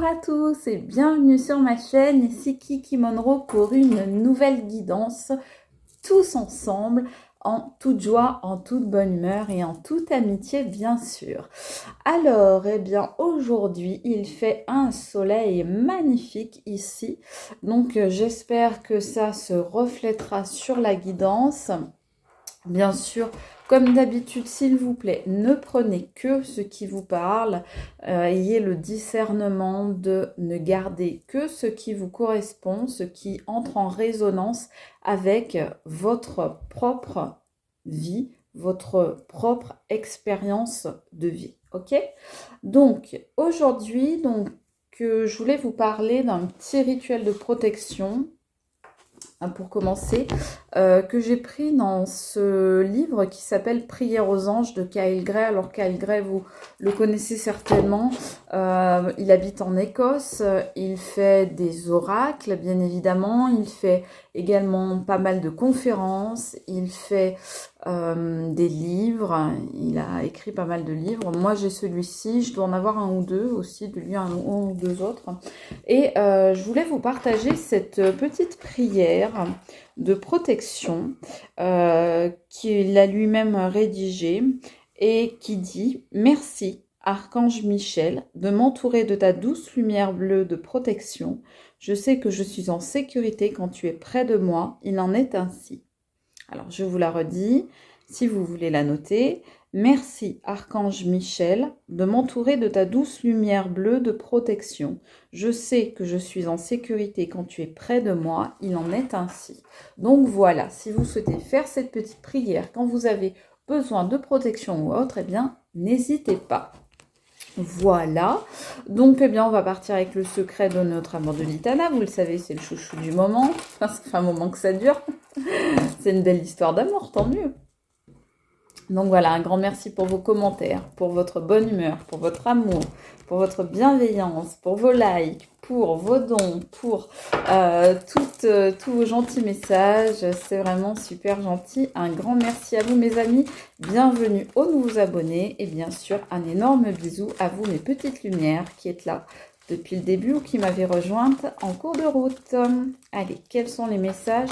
à tous et bienvenue sur ma chaîne, ici Kiki Monroe pour une nouvelle guidance, tous ensemble, en toute joie, en toute bonne humeur et en toute amitié bien sûr. Alors, eh bien aujourd'hui il fait un soleil magnifique ici, donc j'espère que ça se reflètera sur la guidance. Bien sûr, comme d'habitude, s'il vous plaît, ne prenez que ce qui vous parle. Ayez le discernement de ne garder que ce qui vous correspond, ce qui entre en résonance avec votre propre vie, votre propre expérience de vie. Ok? Donc, aujourd'hui, je voulais vous parler d'un petit rituel de protection pour commencer, que j'ai pris dans ce livre qui s'appelle Prière aux anges de Kyle Gray. Alors Kyle Gray, vous le connaissez certainement, il habite en Écosse, il fait des oracles bien évidemment, il fait également pas mal de conférences, il fait des livres, il a écrit pas mal de livres. Moi j'ai celui-ci, je dois en avoir un ou deux aussi, de lui un ou deux autres. Et je voulais vous partager cette petite prière de protection qu'il a lui-même rédigée et qui dit « Merci, Archange Michel, de m'entourer de ta douce lumière bleue de protection. Je sais que je suis en sécurité quand tu es près de moi. Il en est ainsi. » Alors, je vous la redis, si vous voulez la noter. Merci, Archange Michel, de m'entourer de ta douce lumière bleue de protection. Je sais que je suis en sécurité quand tu es près de moi. Il en est ainsi. Donc voilà, si vous souhaitez faire cette petite prière quand vous avez besoin de protection ou autre, eh bien, n'hésitez pas. Voilà, donc eh bien on va partir avec le secret de notre amour de Litana. Vous le savez, c'est le chouchou du moment. Ça fait un moment que ça dure. C'est une belle histoire d'amour, tant mieux. Donc voilà, un grand merci pour vos commentaires, pour votre bonne humeur, pour votre amour, pour votre bienveillance, pour vos likes, pour vos dons, pour tous vos gentils messages. C'est vraiment super gentil. Un grand merci à vous mes amis. Bienvenue aux nouveaux abonnés. Et bien sûr, un énorme bisou à vous mes petites lumières qui êtes là depuis le début ou qui m'avez rejointe en cours de route. Allez, quels sont les messages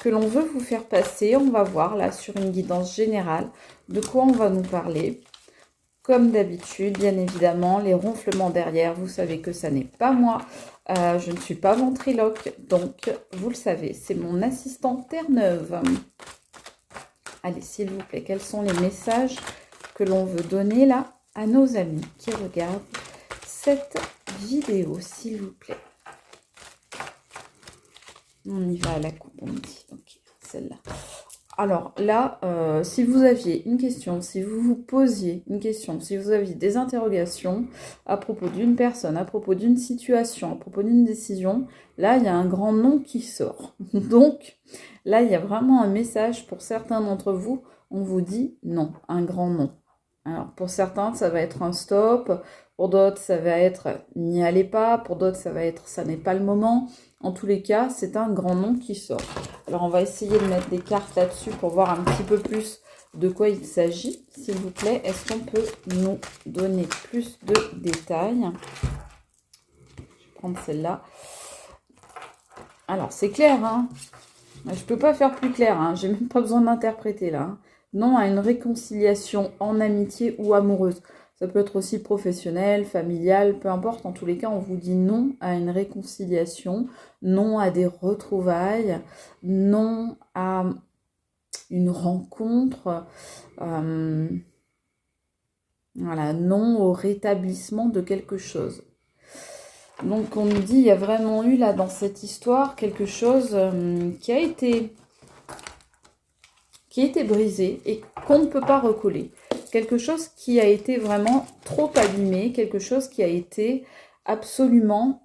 que l'on veut vous faire passer? On va voir là sur une guidance générale de quoi on va nous parler. Comme d'habitude, bien évidemment, les ronflements derrière, vous savez que ça n'est pas moi. Je ne suis pas ventriloque, donc vous le savez, c'est mon assistant Terre-Neuve. Allez, s'il vous plaît, quels sont les messages que l'on veut donner là à nos amis qui regardent cette vidéo, s'il vous plaît. On y va à la coupe, on dit. Ok, celle-là. Alors là, si vous aviez une question, si vous vous posiez une question, si vous aviez des interrogations à propos d'une personne, à propos d'une situation, à propos d'une décision, là, il y a un grand nom qui sort. Donc, là, il y a vraiment un message pour certains d'entre vous. On vous dit non, un grand non. Alors, pour certains, ça va être un stop. Pour d'autres, ça va être n'y allez pas. Pour d'autres, ça va être ça n'est pas le moment. En tous les cas, c'est un grand nom qui sort. Alors, on va essayer de mettre des cartes là-dessus pour voir un petit peu plus de quoi il s'agit. S'il vous plaît, est-ce qu'on peut nous donner plus de détails? Je vais prendre celle-là. Alors, c'est clair, hein? Je ne peux pas faire plus clair, hein? J'ai même pas besoin d'interpréter là. Hein? Non à une réconciliation en amitié ou amoureuse. Ça peut être aussi professionnel, familial, peu importe. En tous les cas, on vous dit non à une réconciliation, non à des retrouvailles, non à une rencontre, voilà, non au rétablissement de quelque chose. Donc on nous dit, il y a vraiment eu là dans cette histoire quelque chose qui a été brisé et qu'on ne peut pas recoller. Quelque chose qui a été vraiment trop abîmé, quelque chose qui a été absolument...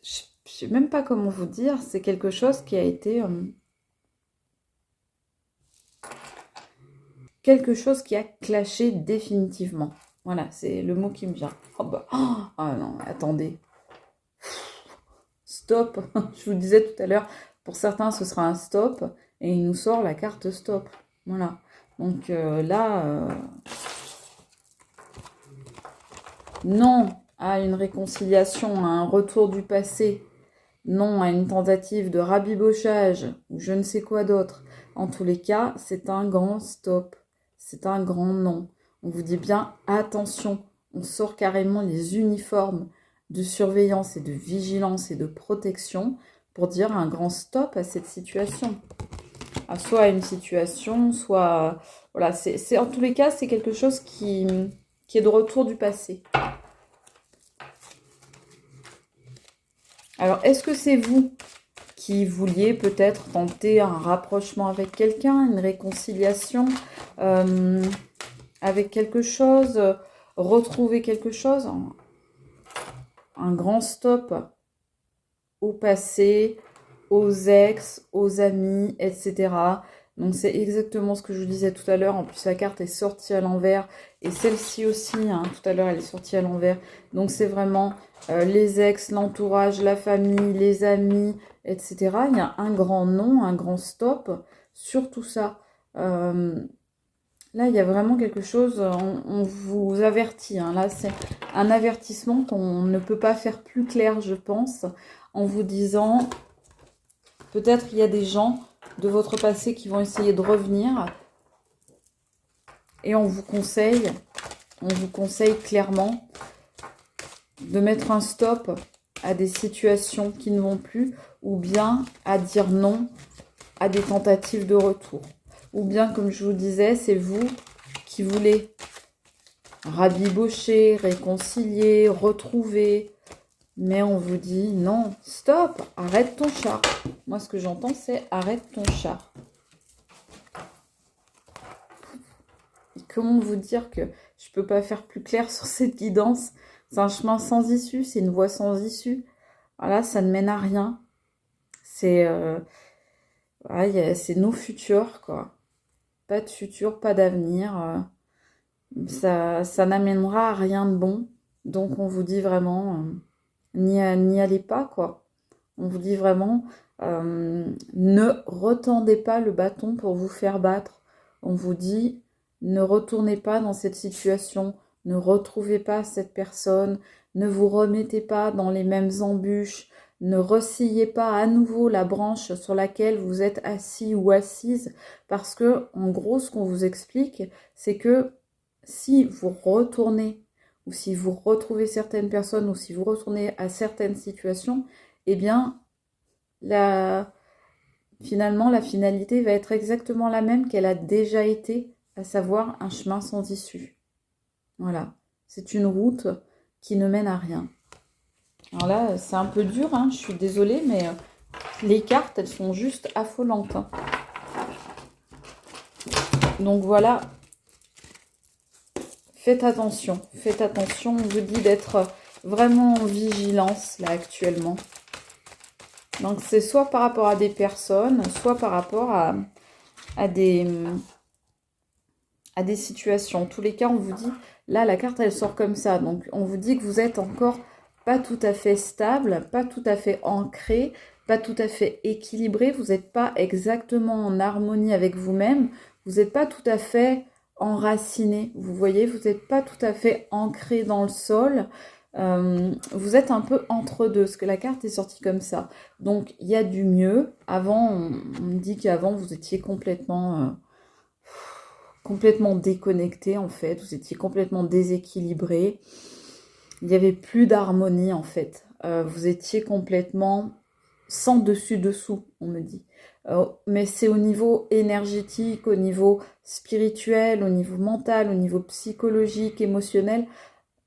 Je ne sais même pas comment vous dire, c'est quelque chose qui a été... quelque chose qui a clashé définitivement. Voilà, c'est le mot qui me vient. Oh bah, oh non, attendez. Stop, je vous disais tout à l'heure, pour certains ce sera un stop, et il nous sort la carte stop. Voilà, donc là, Non à une réconciliation, à un retour du passé. Non à une tentative de rabibochage ou je ne sais quoi d'autre. En tous les cas, c'est un grand stop. C'est un grand non. On vous dit bien attention. On sort carrément les uniformes de surveillance et de vigilance et de protection pour dire un grand stop à cette situation. Soit à une situation, soit... Voilà, en tous les cas, c'est quelque chose qui est de retour du passé. Alors, est-ce que c'est vous qui vouliez peut-être tenter un rapprochement avec quelqu'un, une réconciliation avec quelque chose, retrouver quelque chose, un grand stop au passé, aux ex, aux amis, etc. Donc c'est exactement ce que je vous disais tout à l'heure. En plus la carte est sortie à l'envers et celle-ci aussi, hein, tout à l'heure elle est sortie à l'envers. Donc c'est vraiment les ex, l'entourage, la famille, les amis, etc. Il y a un grand non, un grand stop sur tout ça. Là, il y a vraiment quelque chose, on vous avertit. Hein. Là, c'est un avertissement qu'on ne peut pas faire plus clair, je pense, en vous disant, peut-être il y a des gens de votre passé qui vont essayer de revenir. Et on vous conseille clairement de mettre un stop à des situations qui ne vont plus, ou bien à dire non à des tentatives de retour. Ou bien, comme je vous disais, c'est vous qui voulez rabibocher, réconcilier, retrouver. Mais on vous dit non, stop, arrête ton char. Moi, ce que j'entends, c'est arrête ton char. Et comment vous dire que je ne peux pas faire plus clair sur cette guidance? C'est un chemin sans issue, c'est une voie sans issue. Voilà, ça ne mène à rien. C'est nos futurs, quoi. Pas de futur, pas d'avenir. Ça n'amènera à rien de bon. Donc, on vous dit vraiment, n'y allez pas, quoi. On vous dit vraiment, ne retendez pas le bâton pour vous faire battre. On vous dit, ne retournez pas dans cette situation, ne retrouvez pas cette personne, ne vous remettez pas dans les mêmes embûches, ne ressillez pas à nouveau la branche sur laquelle vous êtes assis ou assise, parce que, en gros, ce qu'on vous explique, c'est que si vous retournez, ou si vous retrouvez certaines personnes, ou si vous retournez à certaines situations, eh bien, finalement, la finalité va être exactement la même qu'elle a déjà été, à savoir un chemin sans issue. Voilà, c'est une route qui ne mène à rien. Alors là, c'est un peu dur, hein, je suis désolée, mais les cartes, elles sont juste affolantes. Hein. Donc voilà, faites attention, on vous dit d'être vraiment en vigilance, là, actuellement. Donc c'est soit par rapport à des personnes, soit par rapport à des situations. En tous les cas, on vous dit, là, la carte, elle sort comme ça. Donc, on vous dit que vous êtes encore pas tout à fait stable, pas tout à fait ancré, pas tout à fait équilibré. Vous n'êtes pas exactement en harmonie avec vous-même. Vous n'êtes pas tout à fait enraciné. Vous voyez, vous n'êtes pas tout à fait ancré dans le sol. Vous êtes un peu entre deux, parce que la carte est sortie comme ça. Donc, il y a du mieux. Avant, on me dit qu'avant, vous étiez complètement déconnecté, en fait. Vous étiez complètement déséquilibré. Il n'y avait plus d'harmonie, en fait. Vous étiez complètement sans dessus-dessous, on me dit. Mais c'est au niveau énergétique, au niveau spirituel, au niveau mental, au niveau psychologique, émotionnel.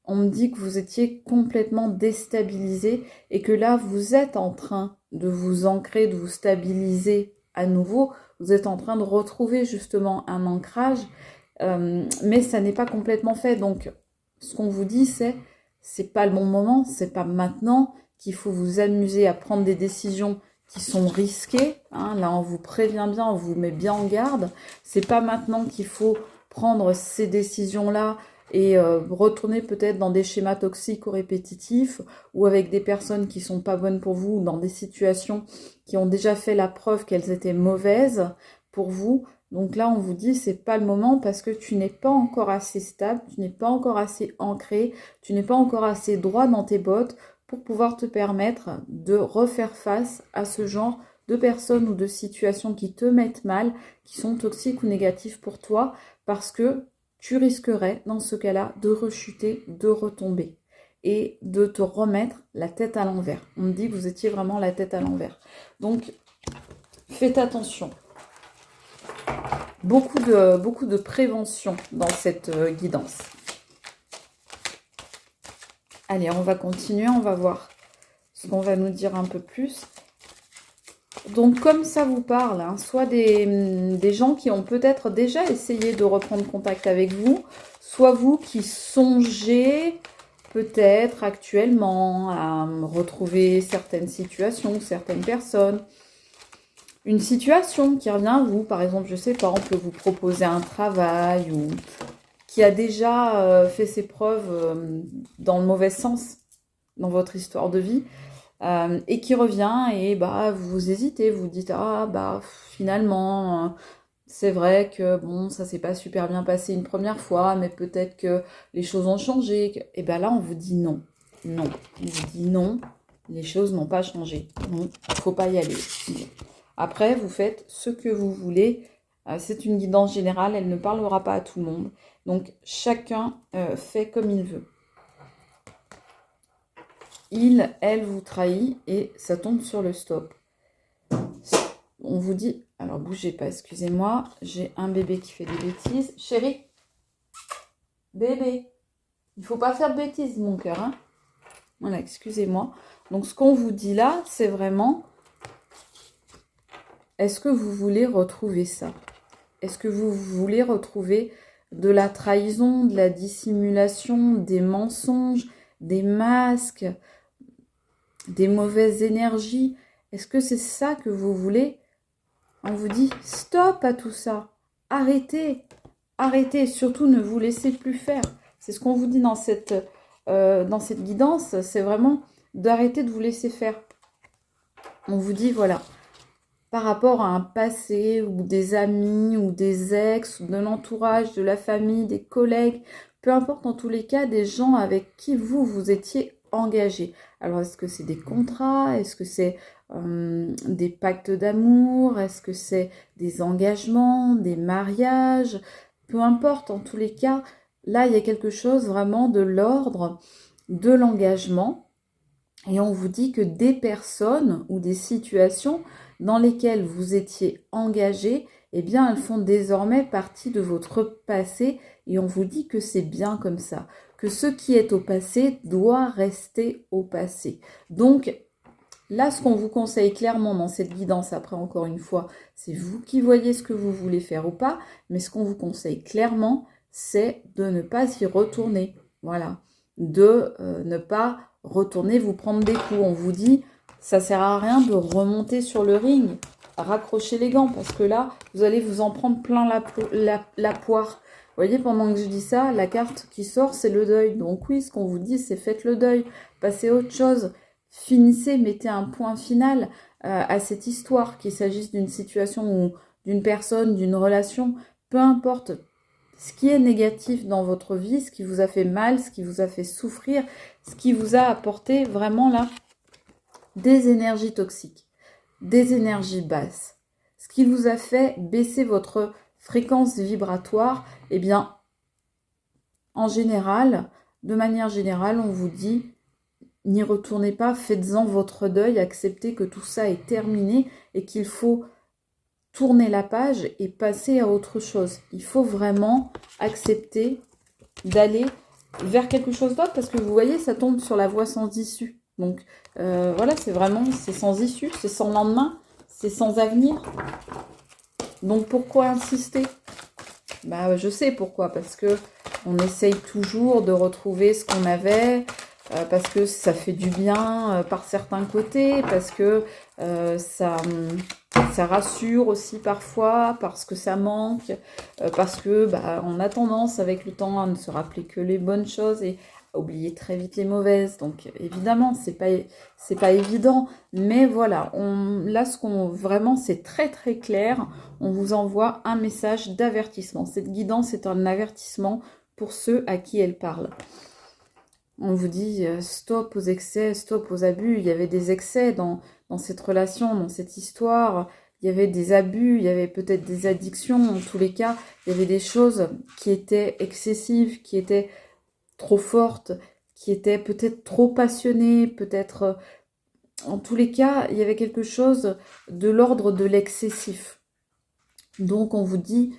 On me dit que vous étiez complètement déstabilisé et que là, vous êtes en train de vous ancrer, de vous stabiliser à nouveau. Vous êtes en train de retrouver justement un ancrage, mais ça n'est pas complètement fait. Donc, ce qu'on vous dit, c'est pas le bon moment, c'est pas maintenant qu'il faut vous amuser à prendre des décisions qui sont risquées. Hein. Là, on vous prévient bien, on vous met bien en garde. C'est pas maintenant qu'il faut prendre ces décisions-là et retourner peut-être dans des schémas toxiques ou répétitifs ou avec des personnes qui sont pas bonnes pour vous ou dans des situations qui ont déjà fait la preuve qu'elles étaient mauvaises pour vous. Donc là, on vous dit, c'est pas le moment parce que tu n'es pas encore assez stable, tu n'es pas encore assez ancré, tu n'es pas encore assez droit dans tes bottes pour pouvoir te permettre de refaire face à ce genre de personnes ou de situations qui te mettent mal, qui sont toxiques ou négatives pour toi, parce que tu risquerais, dans ce cas-là, de rechuter, de retomber et de te remettre la tête à l'envers. On me dit que vous étiez vraiment la tête à l'envers. Donc, faites attention. Beaucoup de prévention dans cette guidance. Allez, on va continuer, on va voir ce qu'on va nous dire un peu plus. Donc, comme ça vous parle, hein, soit des gens qui ont peut-être déjà essayé de reprendre contact avec vous, soit vous qui songez peut-être actuellement à retrouver certaines situations, certaines personnes. Une situation qui revient à vous, par exemple, je sais pas, on peut vous proposer un travail ou qui a déjà fait ses preuves dans le mauvais sens dans votre histoire de vie et qui revient et bah vous hésitez, vous dites ah bah finalement c'est vrai que bon ça s'est pas super bien passé une première fois, mais peut-être que les choses ont changé. Et ben là on vous dit non, non, on vous dit non, les choses n'ont pas changé, non, faut pas y aller. Après, vous faites ce que vous voulez. C'est une guidance générale, elle ne parlera pas à tout le monde. Donc, chacun fait comme il veut. Il, elle vous trahit et ça tombe sur le stop. On vous dit, alors bougez pas, excusez-moi, j'ai un bébé qui fait des bêtises. Chérie, bébé, il faut pas faire de bêtises, mon cœur. Hein, voilà, excusez-moi. Donc, ce qu'on vous dit là, c'est vraiment... Est-ce que vous voulez retrouver ça? Est-ce que vous voulez retrouver de la trahison, de la dissimulation, des mensonges, des masques, des mauvaises énergies? Est-ce que c'est ça que vous voulez? On vous dit stop à tout ça. Arrêtez. Arrêtez. Surtout ne vous laissez plus faire. C'est ce qu'on vous dit dans cette guidance. C'est vraiment d'arrêter de vous laisser faire. On vous dit voilà. Par rapport à un passé ou des amis ou des ex ou de l'entourage, de la famille, des collègues, peu importe en tous les cas, des gens avec qui vous étiez engagé. Alors est-ce que c'est des contrats? Est-ce que c'est des pactes d'amour? Est-ce que c'est des engagements, des mariages? Peu importe en tous les cas, là il y a quelque chose vraiment de l'ordre de l'engagement. Et on vous dit que des personnes ou des situations dans lesquelles vous étiez engagé, eh bien, elles font désormais partie de votre passé et on vous dit que c'est bien comme ça, que ce qui est au passé doit rester au passé. Donc, là, ce qu'on vous conseille clairement dans cette guidance, après encore une fois, c'est vous qui voyez ce que vous voulez faire ou pas, mais ce qu'on vous conseille clairement, c'est de ne pas y retourner. Voilà, de ne pas retourner vous prendre des coups. On vous dit, ça sert à rien de remonter sur le ring, raccrocher les gants, parce que là, vous allez vous en prendre plein la poire. Vous voyez, pendant que je dis ça, la carte qui sort, c'est le deuil. Donc oui, ce qu'on vous dit, c'est faites le deuil, passez à autre chose, finissez, mettez un point final à cette histoire, qu'il s'agisse d'une situation ou d'une personne, d'une relation, peu importe. Ce qui est négatif dans votre vie, ce qui vous a fait mal, ce qui vous a fait souffrir, ce qui vous a apporté vraiment là des énergies toxiques, des énergies basses, ce qui vous a fait baisser votre fréquence vibratoire, eh bien, en général, de manière générale, on vous dit, n'y retournez pas, faites-en votre deuil, acceptez que tout ça est terminé et qu'il faut tourner la page et passer à autre chose. Il faut vraiment accepter d'aller vers quelque chose d'autre parce que vous voyez, ça tombe sur la voie sans issue. Donc voilà, c'est sans issue, c'est sans lendemain, c'est sans avenir. Donc pourquoi insister? Bah je sais pourquoi, parce que on essaye toujours de retrouver ce qu'on avait, parce que ça fait du bien par certains côtés, parce que ça rassure aussi parfois, parce que ça manque, parce que on a tendance avec le temps à ne se rappeler que les bonnes choses et à oublier très vite les mauvaises. Donc évidemment, c'est pas évident, mais voilà, là vraiment c'est très très clair. On vous envoie un message d'avertissement. Cette guidance est un avertissement pour ceux à qui elle parle. On vous dit stop aux excès, stop aux abus. Il y avait des excès dans cette relation, dans cette histoire. Il y avait des abus, il y avait peut-être des addictions. En tous les cas, il y avait des choses qui étaient excessives, qui étaient trop fortes, qui étaient peut-être trop passionnées, peut-être... en tous les cas, il y avait quelque chose de l'ordre de l'excessif. Donc on vous dit,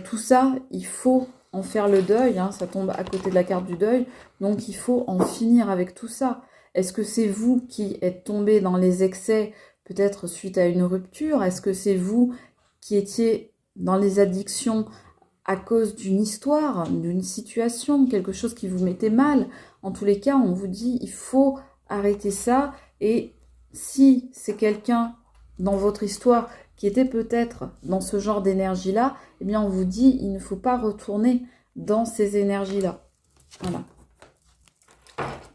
tout ça, il faut en faire le deuil, hein, ça tombe à côté de la carte du deuil, donc il faut en finir avec tout ça. Est-ce que c'est vous qui êtes tombé dans les excès, peut-être suite à une rupture? Est-ce que c'est vous qui étiez dans les addictions à cause d'une histoire, d'une situation, quelque chose qui vous mettait mal? En tous les cas, on vous dit, il faut arrêter ça, et si c'est quelqu'un dans votre histoire qui était peut-être dans ce genre d'énergie-là, eh bien on vous dit, il ne faut pas retourner dans ces énergies-là. Voilà.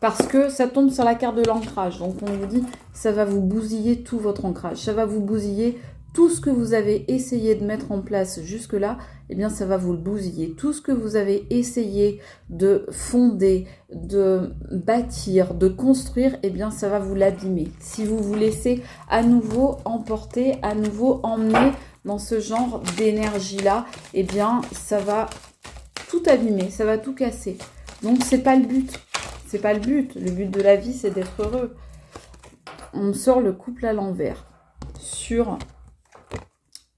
Parce que ça tombe sur la carte de l'ancrage. Donc on vous dit, ça va vous bousiller tout votre ancrage. Ça va vous bousiller tout ce que vous avez essayé de mettre en place jusque-là, eh bien ça va vous le bousiller. Tout ce que vous avez essayé de fonder, de bâtir, de construire, eh bien ça va vous l'abîmer. Si vous vous laissez à nouveau emporter, à nouveau emmener dans ce genre d'énergie-là, eh bien ça va tout abîmer, ça va tout casser. Donc c'est pas le but. C'est pas le but. Le but de la vie, c'est d'être heureux. On sort le couple à l'envers sur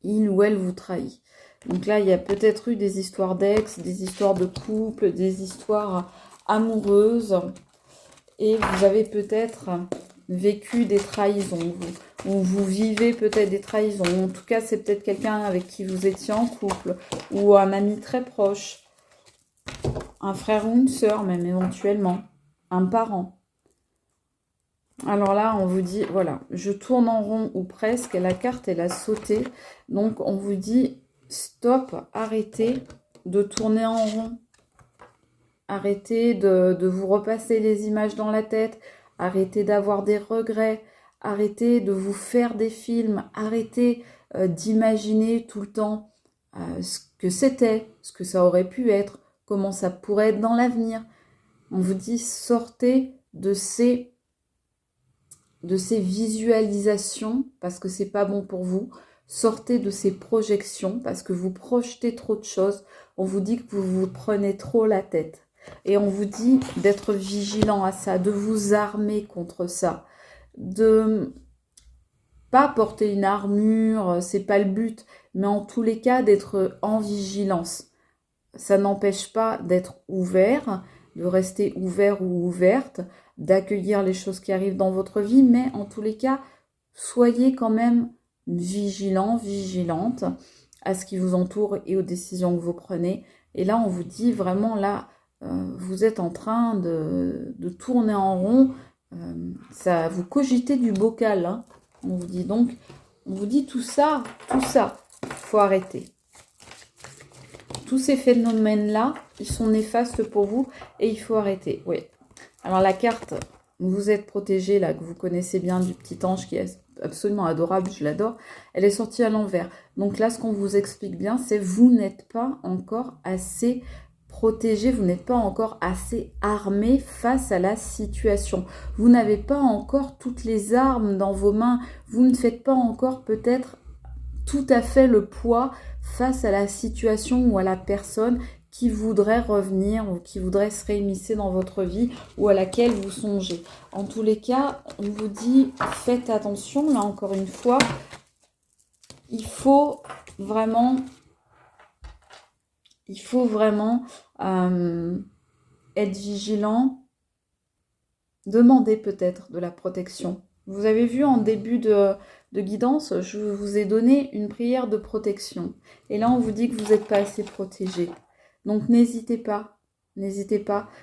il ou elle vous trahit. Donc là, il y a peut-être eu des histoires d'ex, des histoires de couple, des histoires amoureuses. Et vous avez peut-être vécu des trahisons. Ou vous vivez peut-être des trahisons. En tout cas, c'est peut-être quelqu'un avec qui vous étiez en couple. Ou un ami très proche. Un frère ou une sœur même éventuellement. Un parent. Alors là, on vous dit, voilà, je tourne en rond ou presque, la carte, elle a sauté. Donc, on vous dit, stop, arrêtez de tourner en rond. Arrêtez de vous repasser les images dans la tête. Arrêtez d'avoir des regrets. Arrêtez de vous faire des films. Arrêtez d'imaginer tout le temps ce que c'était, ce que ça aurait pu être, comment ça pourrait être dans l'avenir. On vous dit, sortez de ces visualisations parce que c'est pas bon pour vous. Sortez de ces projections parce que vous projetez trop de choses. On vous dit que vous vous prenez trop la tête. Et on vous dit d'être vigilant à ça, de vous armer contre ça. De pas porter une armure, c'est pas le but. Mais en tous les cas, d'être en vigilance. Ça n'empêche pas d'être ouvert, de rester ouvert ou ouverte, d'accueillir les choses qui arrivent dans votre vie, mais en tous les cas, soyez quand même vigilant, vigilante à ce qui vous entoure et aux décisions que vous prenez. Et là, on vous dit vraiment, là, vous êtes en train de tourner en rond, ça vous cogitez du bocal, hein. On vous dit donc, on vous dit tout ça, faut arrêter. Tous ces phénomènes-là, ils sont néfastes pour vous et il faut arrêter. Oui. Alors la carte, vous êtes protégé, là, que vous connaissez bien, du petit ange qui est absolument adorable, je l'adore, elle est sortie à l'envers. Donc là, ce qu'on vous explique bien, c'est vous n'êtes pas encore assez protégé, vous n'êtes pas encore assez armé face à la situation. Vous n'avez pas encore toutes les armes dans vos mains, vous ne faites pas encore peut-être tout à fait le poids face à la situation ou à la personne qui voudrait revenir ou qui voudrait se réimmiscer dans votre vie ou à laquelle vous songez. En tous les cas, on vous dit, faites attention, là encore une fois, il faut vraiment être vigilant, demander peut-être de la protection. Vous avez vu en début de guidance, je vous ai donné une prière de protection. Et là, on vous dit que vous n'êtes pas assez protégé. Donc, n'hésitez pas,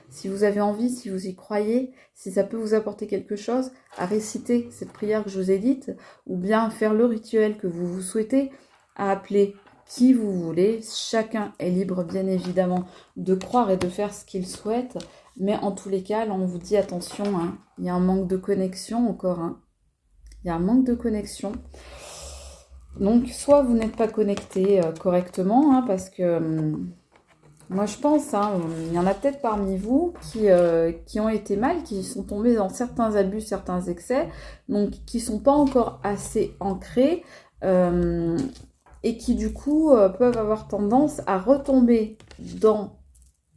si vous avez envie, si vous y croyez, si ça peut vous apporter quelque chose, à réciter cette prière que je vous ai dite, ou bien faire le rituel que vous souhaitez, à appeler qui vous voulez. Chacun est libre, bien évidemment, de croire et de faire ce qu'il souhaite. Mais en tous les cas, là, on vous dit attention, hein, il y a un manque de connexion encore. Hein. Il y a un manque de connexion. Donc, soit vous n'êtes pas connecté correctement, hein, parce que moi je pense, hein, il y en a peut-être parmi vous qui ont été mal, qui sont tombés dans certains abus, certains excès, donc qui ne sont pas encore assez ancrés et qui du coup peuvent avoir tendance à retomber dans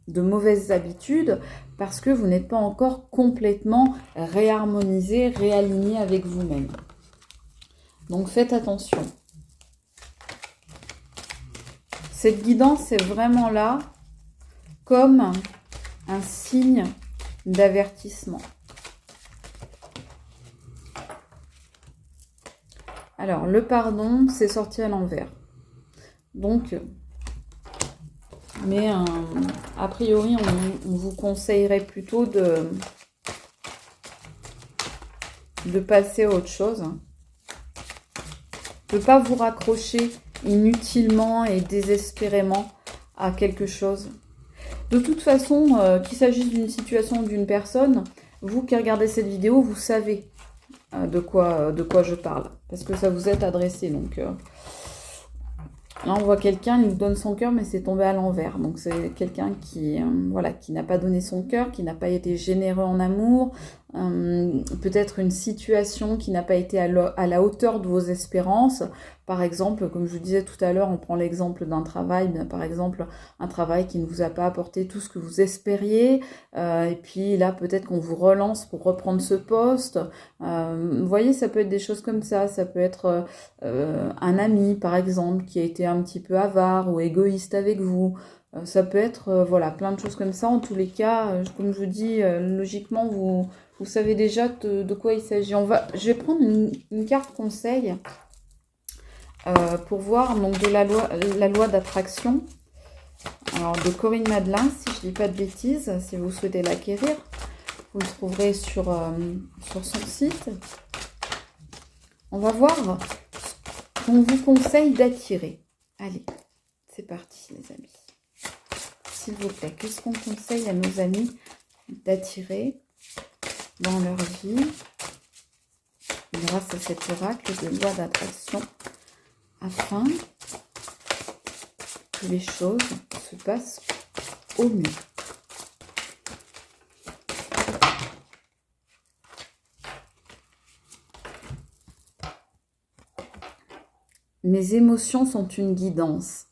de mauvaises habitudes parce que vous n'êtes pas encore complètement réharmonisé, réaligné avec vous-même. Donc faites attention. Cette guidance est vraiment là comme un signe d'avertissement. Alors, le pardon, c'est sorti à l'envers. Donc, mais a priori, on vous conseillerait plutôt de passer à autre chose. De ne pas vous raccrocher inutilement et désespérément à quelque chose. De toute façon, qu'il s'agisse d'une situation ou d'une personne, vous qui regardez cette vidéo, vous savez de quoi je parle. Parce que ça vous est adressé. Donc là, on voit quelqu'un, il vous donne son cœur, mais c'est tombé à l'envers. Donc c'est quelqu'un qui n'a pas donné son cœur, qui n'a pas été généreux en amour. Peut-être une situation qui n'a pas été à la hauteur de vos espérances. Par exemple, comme je vous disais tout à l'heure, on prend l'exemple d'un travail, par exemple un travail qui ne vous a pas apporté tout ce que vous espériez, et puis là peut-être qu'on vous relance pour reprendre ce poste. Vous voyez, ça peut être des choses comme ça peut être un ami par exemple qui a été un petit peu avare ou égoïste avec vous. Ça peut être plein de choses comme ça. En tous les cas, comme je vous dis, logiquement vous savez déjà de quoi il s'agit. Je vais prendre une carte conseil pour voir donc de la loi d'attraction. Alors de Corinne Madelin, si je ne dis pas de bêtises, si vous souhaitez l'acquérir, vous le trouverez sur son site. On va voir ce qu'on vous conseille d'attirer. Allez, c'est parti les amis. S'il vous plaît, qu'est-ce qu'on conseille à nos amis d'attirer dans leur vie grâce à cet oracle de loi d'attraction afin que les choses se passent au mieux. Mes émotions sont une guidance.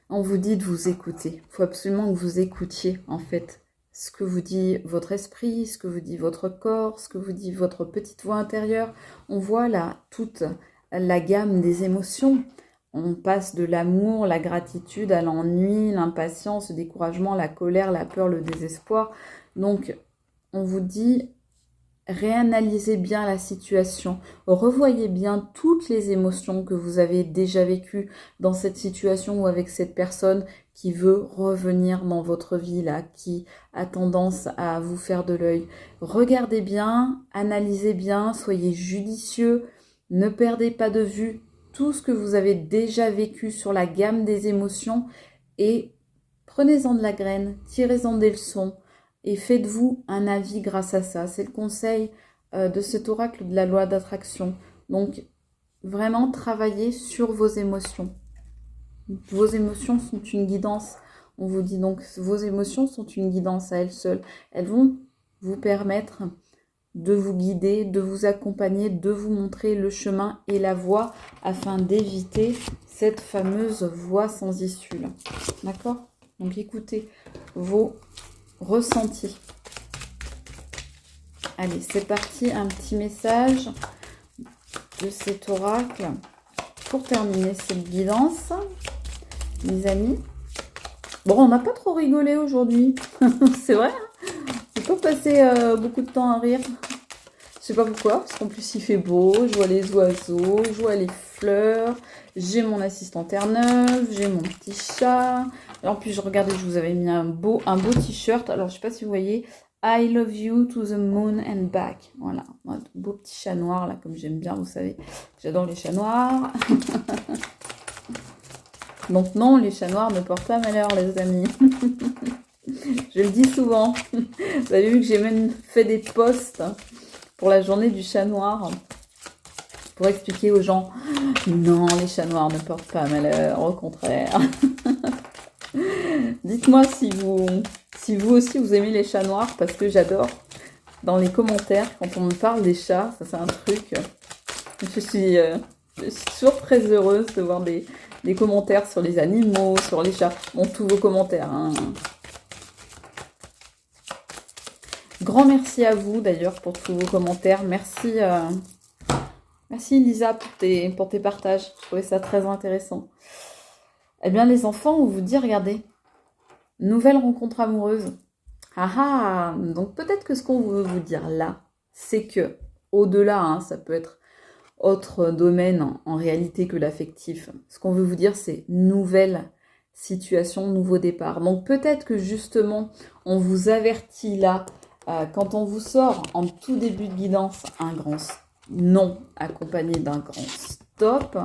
On vous dit de vous écouter. Il faut absolument que vous écoutiez en fait ce que vous dit votre esprit, ce que vous dit votre corps, ce que vous dit votre petite voix intérieure. On voit là toute la gamme des émotions. On passe de l'amour, la gratitude, à l'ennui, l'impatience, le découragement, la colère, la peur, le désespoir. Donc, on vous dit, réanalysez bien la situation. Revoyez bien toutes les émotions que vous avez déjà vécues dans cette situation ou avec cette personne qui veut revenir dans votre vie, là, qui a tendance à vous faire de l'œil. Regardez bien, analysez bien, soyez judicieux. Ne perdez pas de vue tout ce que vous avez déjà vécu sur la gamme des émotions et prenez-en de la graine, tirez-en des leçons et faites-vous un avis grâce à ça. C'est le conseil de cet oracle de la loi d'attraction. Donc, vraiment travaillez sur vos émotions. Vos émotions sont une guidance. On vous dit donc, vos émotions sont une guidance à elles seules. Elles vont vous permettre de vous guider, de vous accompagner, de vous montrer le chemin et la voie afin d'éviter cette fameuse voie sans issue. D'accord? Donc écoutez vos ressentis. Allez, c'est parti, un petit message de cet oracle pour terminer cette guidance, les amis. Bon, on n'a pas trop rigolé aujourd'hui, c'est vrai, hein, j'ai pas passé beaucoup de temps à rire. Je sais pas pourquoi, parce qu'en plus il fait beau, je vois les oiseaux, je vois les fleurs, j'ai mon assistant Terre-Neuve, j'ai mon petit chat. En plus, je regardais, je vous avais mis un beau t-shirt. Alors, je sais pas si vous voyez, I love you to the moon and back. Voilà, un beau petit chat noir, là, comme j'aime bien, vous savez. J'adore les chats noirs. Donc non, les chats noirs ne portent pas malheur, les amis. Je le dis souvent. Vous avez vu que j'ai même fait des posts pour la journée du chat noir pour expliquer aux gens, non, les chats noirs ne portent pas malheur, au contraire. Dites-moi si vous aussi vous aimez les chats noirs, parce que j'adore. Dans les commentaires, quand on me parle des chats, ça c'est un truc. Je suis toujours très heureuse de voir des commentaires sur les animaux, sur les chats. Bon, tous vos commentaires. Hein. Grand merci à vous d'ailleurs pour tous vos commentaires. Merci, merci Lisa pour tes partages. Je trouvais ça très intéressant. Eh bien les enfants, on vous dit, regardez, nouvelle rencontre amoureuse. Ah ah, donc peut-être que ce qu'on veut vous dire là, c'est que au-delà, hein, ça peut être autre domaine en réalité que l'affectif. Ce qu'on veut vous dire, c'est nouvelle situation, nouveau départ. Donc peut-être que justement, on vous avertit là, quand on vous sort en tout début de guidance un grand non accompagné d'un grand stop,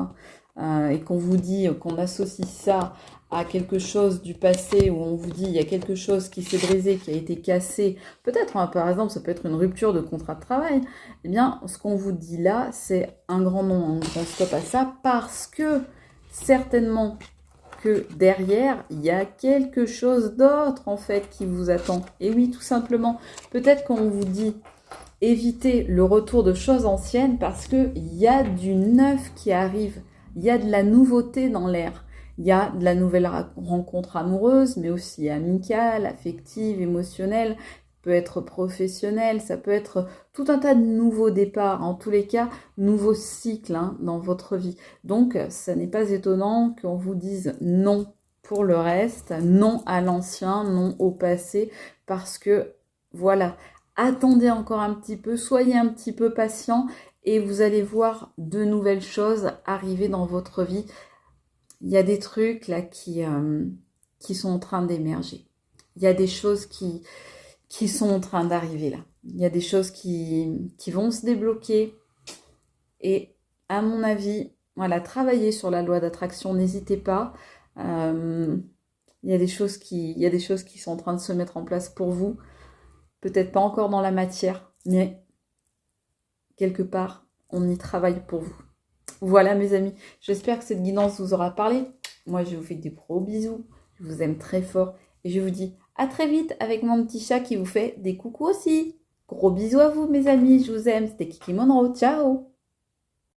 et qu'on vous dit, qu'on associe ça à quelque chose du passé, où on vous dit il y a quelque chose qui s'est brisé, qui a été cassé, peut-être, hein, par exemple, ça peut être une rupture de contrat de travail, eh bien, ce qu'on vous dit là, c'est un grand non, un grand stop à ça, parce que certainement que derrière, il y a quelque chose d'autre, en fait, qui vous attend. Et oui, tout simplement, peut-être qu'on vous dit évitez le retour de choses anciennes, parce qu'il y a du neuf qui arrive, il y a de la nouveauté dans l'air. Il y a de la nouvelle rencontre amoureuse, mais aussi amicale, affective, émotionnelle, ça peut être professionnelle, ça peut être tout un tas de nouveaux départs, en tous les cas, nouveaux cycles hein, dans votre vie. Donc, ça n'est pas étonnant qu'on vous dise non pour le reste, non à l'ancien, non au passé, parce que, voilà, attendez encore un petit peu, soyez un petit peu patient, et vous allez voir de nouvelles choses arriver dans votre vie. Il y a des trucs là qui sont en train d'émerger. Il y a des choses qui sont en train d'arriver là. Il y a des choses qui vont se débloquer. Et à mon avis, voilà, travaillez sur la loi d'attraction, n'hésitez pas. Il y a des choses qui sont en train de se mettre en place pour vous. Peut-être pas encore dans la matière, mais quelque part, on y travaille pour vous. Voilà mes amis, j'espère que cette guidance vous aura parlé. Moi je vous fais des gros bisous, je vous aime très fort et je vous dis à très vite avec mon petit chat qui vous fait des coucous aussi. Gros bisous à vous mes amis, je vous aime, c'était Kiki Monroe, ciao.